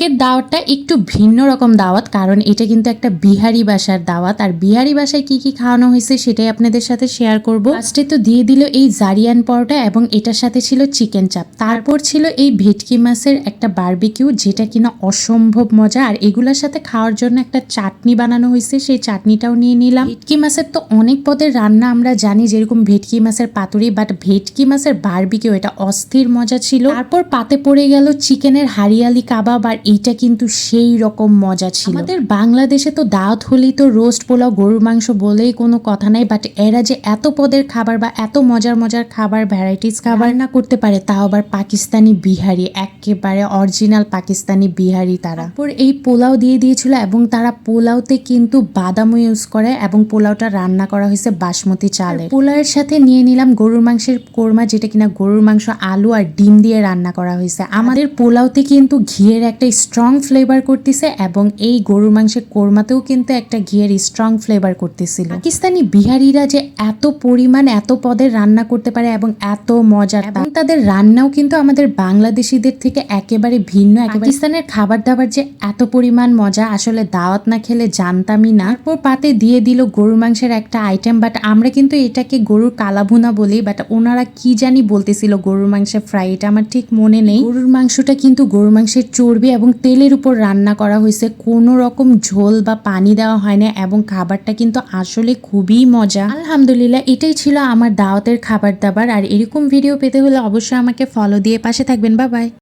আজকের দাওয়াতটা একটু ভিন্ন রকম দাওয়াত, কারণ এটা কিন্তু একটা বিহারি বাসার দাওয়াত। আর বিহারি বাসায় কি কি খাওয়ানো হয়েছে সেটাই আপনাদের সাথে শেয়ার করব। ফার্স্টে তো দিয়ে দিল এই জারিয়ান পরোটা এবং এটার সাথে ছিল চিকেন চাপ, তারপর ছিল এই ভেটকি মাছের একটা বারবিকিউ যেটা কিনা অসম্ভব মজা। আর এগুলোর সাথে খাওয়ার জন্য একটা চাটনি বানানো হয়েছে, সেই চাটনিটাও নিয়ে নিলাম। ভেটকি মাছের তো অনেক পদের রান্না আমরা জানি, যেরকম ভেটকি মাছের পাতুরি, বাট ভেটকি মাছের বারবিকিউ এটা অস্থির মজা ছিল। তারপর পাতে পড়ে গেল চিকেনের হারিয়ালি কাবাব, আর এইটা কিন্তু সেই রকম মজা ছিল। আমাদের বাংলাদেশে তো দাওয়াত হলেই তো রোস্ট পোলাও গরুর মাংস বলেই কোনো কথা নাই, বাট এরা যে এত পদের খাবার বা এত মজার মজার খাবার ভ্যারাইটিস খাবার না করতে পারে, তাও আবার পাকিস্তানি বিহারি, একেবারে অরিজিনাল পাকিস্তানি বিহারি তারা। তারপর এই পোলাও দিয়ে দিয়েছিল এবং তারা পোলাওতে কিন্তু বাদামও ইউজ করে এবং পোলাওটা রান্না করা হয়েছে বাসমতি চালে। পোলাওয়ের সাথে নিয়ে নিলাম গরুর মাংসের কোরমা, যেটা কিনা গরুর মাংস, আলু আর ডিম দিয়ে রান্না করা হয়েছে। আমাদের পোলাওতে কিন্তু ঘিয়ের একটা স্ট্রং ফ্লেভার করতেছে এবং এই গরুর মাংসের কোরমাতেও কিন্তু একটা ঘিয়ের স্ট্রং ফ্লেভার করতেছিল। পাকিস্তানি বিহারিরা যে এত পরিমাণ এত পদের রান্না করতে পারে এবং এত মজার, এবং তাদের রান্নাও কিন্তু আমাদের বাংলাদেশিদের থেকে একেবারে ভিন্ন। পাকিস্তানের খাবার দাবার যে এত পরিমাণ মজা, আসলে দাওয়াত না খেলে জানতামই না। তারপর পাতে দিয়ে দিল গরুর মাংসের একটা আইটেম, বাট আমরা কিন্তু এটাকে গরুর কালাভুনা বলি, বাট ওনারা কি জানি বলতেছিল গরুর মাংসের ফ্রাই, এটা আমার ঠিক মনে নেই। গরুর মাংসটা কিন্তু গরুর মাংসের চর্বি এবং তেলের উপর রান্না করা হয়েছে, কোনো রকম ঝোল বা পানি দেওয়া হয় না, এবং খাবারটা কিন্তু আসলে খুবই মজা। আলহামদুলিল্লাহ, এটাই ছিল আমার দাওয়াতের খাবার দাবার। আর এরকম ভিডিও পেতে হলে অবশ্যই আমাকে ফলো দিয়ে পাশে থাকবেন। Bye bye.